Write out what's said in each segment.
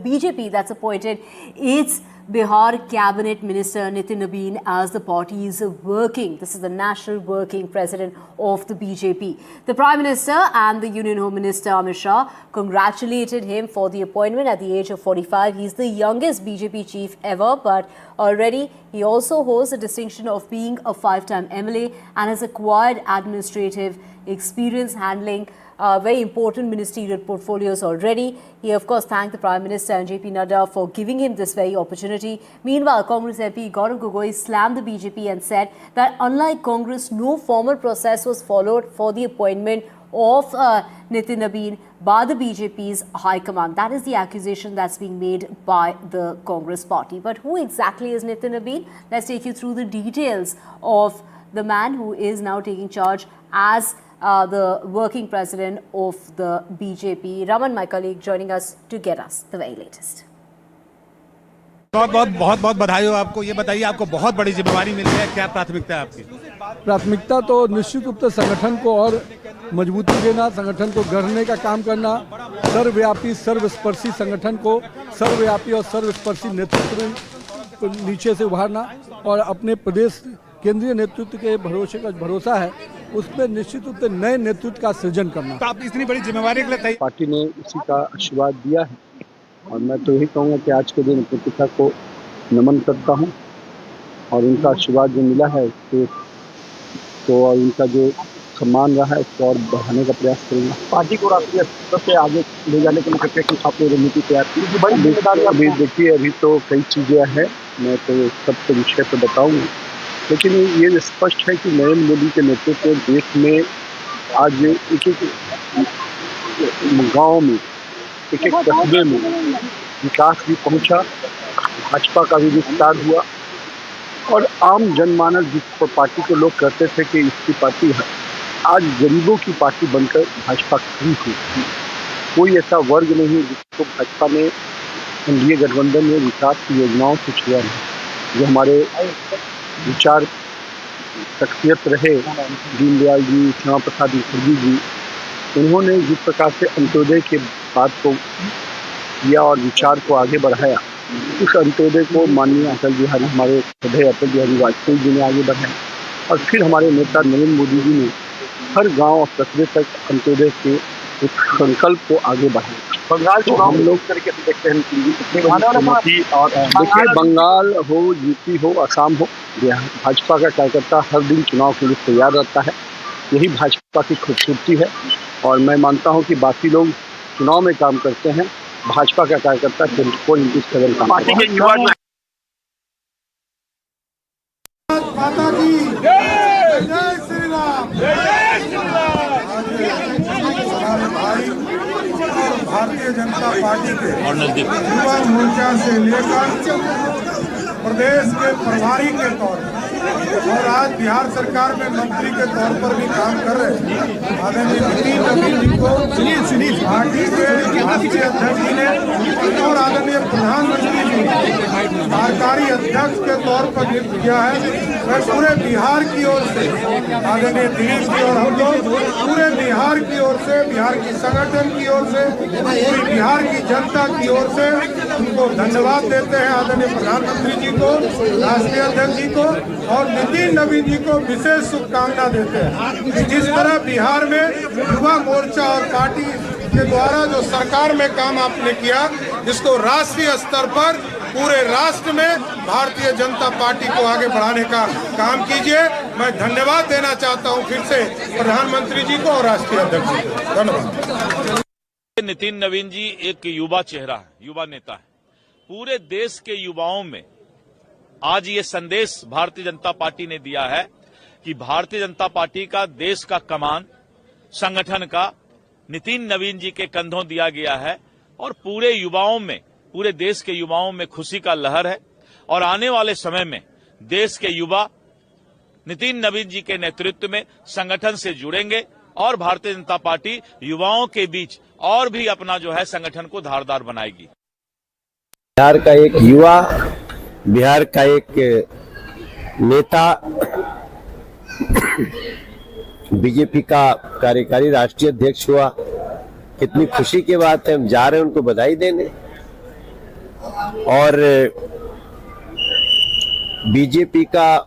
BJP that's appointed its Bihar Cabinet Minister Nitin Nabin as the party is working. This is the National Working President of the BJP. The Prime Minister and the Union Home Minister Amit Shah congratulated him for the appointment at the age of 45. He's the youngest BJP chief ever, but already he also holds the distinction of being a 5-time MLA and has acquired administrative experience handling very important ministerial portfolios already. He of course thanked the Prime Minister and JP Nadda for giving him this very opportunity. Meanwhile, Congress MP Gaurav Gogoi slammed the BJP and said that unlike Congress, no formal process was followed for the appointment of Nitin Nabin by the BJP's High Command. That is the accusation that's being made by the Congress party. But who exactly is Nitin Nabin? Let's take you through the details of the man who is now taking charge as the working president of the BJP. Raman, my colleague, joining us to get us the very latest. बहुत बधाई हो आपको। ये बताइए, आपको बहुत बड़ी जिम्मेवारी मिली है, क्या प्राथमिकता है आपकी? प्राथमिकता तो निश्चित रूप से संगठन को और मजबूती देना, संगठन को गढ़ने का काम करना, सर्वव्यापी सर्वस्पर्शी संगठन को सर्वव्यापी और सर्वस्पर्शी नेतृत्व नीचे से उभारना और अपने प्रदेश केंद्रीय नेतृत्व के भरोसा है उसमें निश्चित रूप से नए नेतृत्व का सृजन करना। तो आप इतनी बड़ी जिम्मेवारी के लिए पार्टी ने इसी का आशीर्वाद दिया है और मैं तो यही कहूँगा कि आज के दिन प्रतिष्ठा को नमन करता हूँ और उनका आशीर्वाद जो मिला है तो और उनका जो सम्मान रहा है उसको और बढ़ाने का प्रयास करूँगा। पार्टी को राष्ट्रीय स्तर से आगे ले जाने के लिए कुछ आपने रणनीति तैयार की? बड़ी जिम्मेदारी अभी देखिए, अभी तो कई चीज़ें हैं, मैं तो सबके विषय पर बताऊँगा, लेकिन ये स्पष्ट है कि नरेंद्र मोदी के नेतृत्व में देश में आज एक गांव में, एक कस्बे में विकास भी पहुंचा, भाजपा का भी विस्तार हुआ और आम जनमानस जिस पार्टी के लोग कहते थे कि इसकी पार्टी है, आज गरीबों की पार्टी बनकर भाजपा खड़ी हुई। कोई ऐसा वर्ग नहीं जिसको भाजपा ने एनडीए गठबंधन में विकास की योजनाओं से छुआ नहीं। जो हमारे विचार शख्सियत रहे दीनदयाल जी, श्यामा प्रसाद मुखर्जी जी, उन्होंने जिस प्रकार से अंत्योदय के बात को किया और विचार को आगे बढ़ाया, उस अंत्योदय को माननीय अटल बिहारी, हमारे श्रद्धेय अटल बिहारी वाजपेयी जी ने आगे बढ़ाया और फिर हमारे नेता नरेंद्र मोदी जी ने हर गांव और कस्बे तक अंत्योदय के एक संकल्प को आगे बढ़ाया। बंगाल तो हम लोग तरीके से देखते हैं और देखिए, बंगाल हो, यूपी हो, असम हो, भाजपा का कार्यकर्ता हर दिन चुनाव के लिए तैयार रहता है। यही भाजपा की खूबसूरती है और मैं मानता हूं कि बाकी लोग चुनाव में काम करते हैं, भाजपा का कार्यकर्ता 24/7 काम करता है। भारतीय जनता पार्टी के युवा मोर्चा से लेकर प्रदेश के प्रभारी के तौर पर और आज बिहार सरकार में मंत्री के तौर पर भी काम कर रहे हैं आदरणीय नितिन नबीन जी को पार्टी के राष्ट्रीय अध्यक्ष जी ने और आदरणीय प्रधानमंत्री जी ने कार्यकारी अध्यक्ष के तौर पर नियुक्त किया है। मैं पूरे बिहार की ओर से आदरणीय दिलीप जी और हम लोग पूरे बिहार की ओर से, बिहार की संगठन की ओर से, पूरी बिहार की जनता की ओर से उनको धन्यवाद देते हैं। आदरणीय प्रधानमंत्री जी को, राष्ट्रीय अध्यक्ष जी को और नितिन नबीन जी को विशेष शुभकामना देते हैं कि जिस तरह बिहार में युवा मोर्चा और पार्टी के द्वारा जो सरकार में काम आपने किया, जिसको राष्ट्रीय स्तर पर पूरे राष्ट्र में भारतीय जनता पार्टी को आगे बढ़ाने का काम कीजिए। मैं धन्यवाद देना चाहता हूं फिर से प्रधानमंत्री जी को और राष्ट्रीय अध्यक्ष जी को। धन्यवाद। नितिन नवीन जी एक युवा चेहरा है, युवा नेता है। पूरे देश के युवाओं में आज ये संदेश भारतीय जनता पार्टी ने दिया है कि भारतीय जनता पार्टी का देश का कमान संगठन का नितिन नवीन जी के कंधों दिया गया है और पूरे युवाओं में, पूरे देश के युवाओं में खुशी का लहर है और आने वाले समय में देश के युवा नितिन नवीन जी के नेतृत्व में संगठन से जुड़ेंगे और भारतीय जनता पार्टी युवाओं के बीच और भी अपना जो है संगठन को धारदार बनाएगी। बिहार का एक युवा, बिहार का एक नेता, बीजेपी का कार्यकारी राष्ट्रीय अध्यक्ष हुआ, कितनी खुशी की बात है। हम जा रहे हैं उनको बधाई देने। और बीजेपी का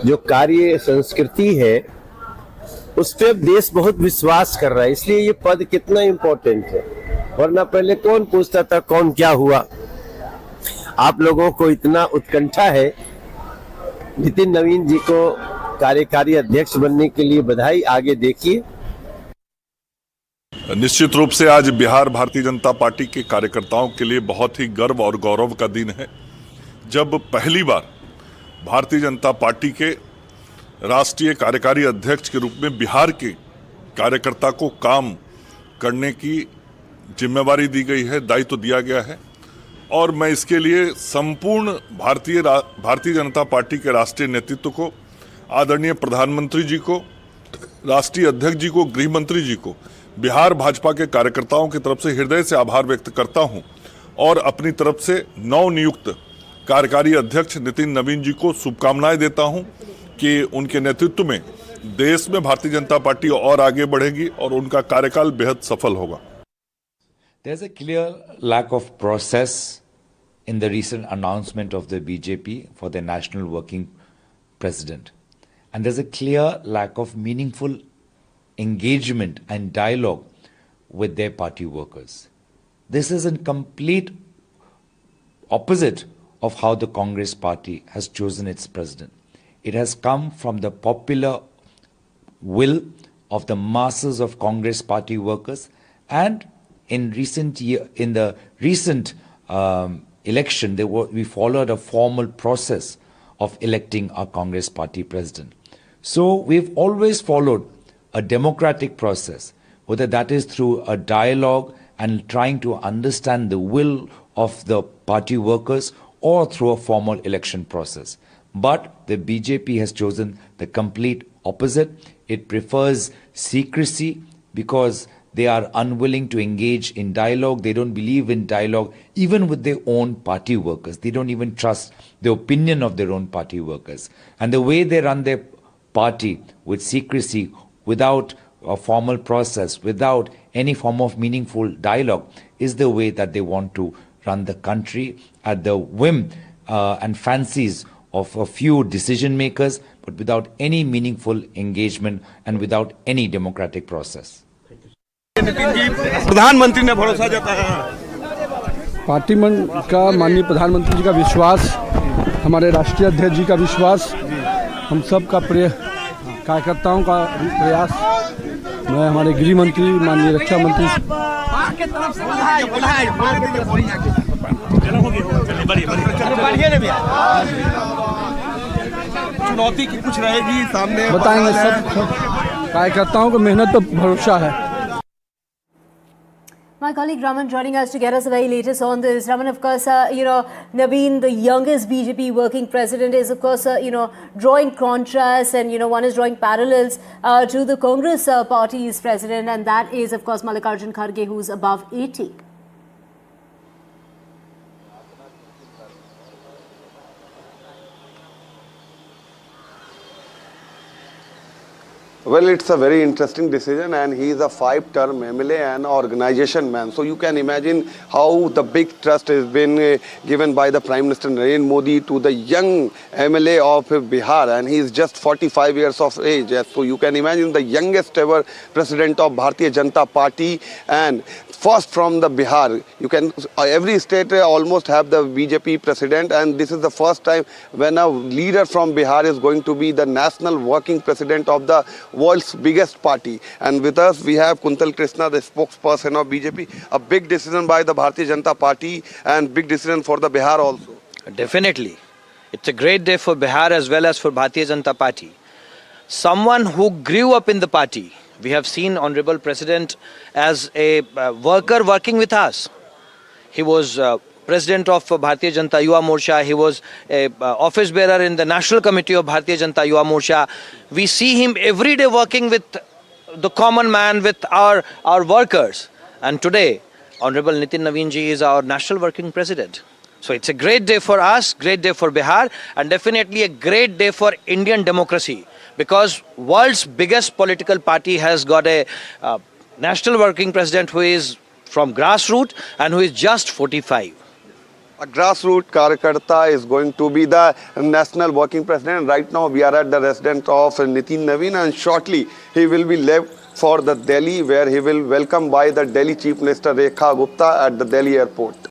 जो कार्य संस्कृति है उस पर अब देश बहुत विश्वास कर रहा है, इसलिए ये पद कितना इम्पोर्टेंट है। वरना पहले कौन पूछता था कौन क्या हुआ। आप लोगों को इतना उत्कंठा है, नितिन नवीन जी को कार्यकारी अध्यक्ष बनने के लिए बधाई। आगे देखिए। निश्चित रूप से आज बिहार भारतीय जनता पार्टी के कार्यकर्ताओं के लिए बहुत ही गर्व और गौरव का दिन है, जब पहली बार भारतीय जनता पार्टी के राष्ट्रीय कार्यकारी अध्यक्ष के रूप में बिहार के कार्यकर्ता को काम करने की जिम्मेवारी दी गई है, दायित्व दिया गया है। और मैं इसके लिए संपूर्ण भारतीय जनता पार्टी के राष्ट्रीय नेतृत्व को, आदरणीय प्रधानमंत्री जी को, राष्ट्रीय अध्यक्ष जी को, गृह मंत्री जी को, बिहार भाजपा के कार्यकर्ताओं की तरफ से हृदय से आभार व्यक्त करता हूं और अपनी तरफ से नवनियुक्त कार्यकारी अध्यक्ष नितिन नवीन जी को शुभकामनाएं देता हूं कि उनके नेतृत्व में देश में भारतीय जनता पार्टी और आगे बढ़ेगी और उनका कार्यकाल बेहद सफल होगा। There's a clear lack of process in the recent announcement of the BJP for the national working president. And there's a clear lack of meaningful engagement and dialogue with their party workers. This is in complete opposite of how the Congress party has chosen its president. It has come from the popular will of the masses of Congress party workers, and in the recent election, we followed a formal process of electing our Congress party president. So we've always followed a democratic process, whether that is through a dialogue and trying to understand the will of the party workers or through a formal election process. But the BJP has chosen the complete opposite. It prefers secrecy because they are unwilling to engage in dialogue. They don't believe in dialogue even with their own party workers. They don't even trust the opinion of their own party workers. And the way they run their party with secrecy, without a formal process, without any form of meaningful dialogue, is the way that they want to run the country at the whim and fancies of a few decision makers, but without any meaningful engagement and without any democratic process. प्रधानमंत्री ने भरोसा जताया। Party का माननीय प्रधानमंत्री जी का विश्वास, हमारे राष्ट्रीय अध्यक्ष जी का विश्वास, हम सब का प्रिय कार्यकर्ताओं का प्रयास, मैं हमारे गृह मंत्री माननीय रक्षा मंत्री चुनौती की कुछ रहेगी सामने बताएंगे। सब कार्यकर्ताओं को मेहनत पर भरोसा है। My colleague Raman joining us to get us the very latest on this. Raman, of course, Naveen, the youngest BJP working president, is, of course, drawing contrasts, and, one is drawing parallels to the Congress party's president, and that is, of course, Mallikarjun Kharge, who's above 80. Well, it's a very interesting decision, and he is a 5-term MLA and organization man. So you can imagine how the big trust has been given by the Prime Minister Narendra Modi to the young MLA of Bihar, and he is just 45 years of age. So you can imagine the youngest ever president of Bharatiya Janata Party, and first from the Bihar. You can every state almost have the BJP president, and this is the first time when a leader from Bihar is going to be the national working president of the world's biggest party. And with us we have Kuntal Krishna, the spokesperson of BJP. A big decision by the Bharatiya Janata Party and big decision for the Bihar also. Definitely. It's a great day for Bihar as well as for Bharatiya Janata Party. Someone who grew up in the party. We have seen Honorable President as a worker working with us. He was President of Bharatiya Janata Yuva Morcha. He was a office bearer in the National Committee of Bharatiya Janata Yuva Morcha. We see him every day working with the common man, with our workers. And today, Honorable Nitin Naveen ji is our National Working President. So it's a great day for us, great day for Bihar, and definitely a great day for Indian democracy, because world's biggest political party has got a National Working President who is from grassroots and who is just 45. A grassroots Karyakarta is going to be the national working president. Right now we are at the residence of Nitin Naveen, and shortly he will be left for the Delhi, where he will welcome by the Delhi Chief Minister Rekha Gupta at the Delhi airport.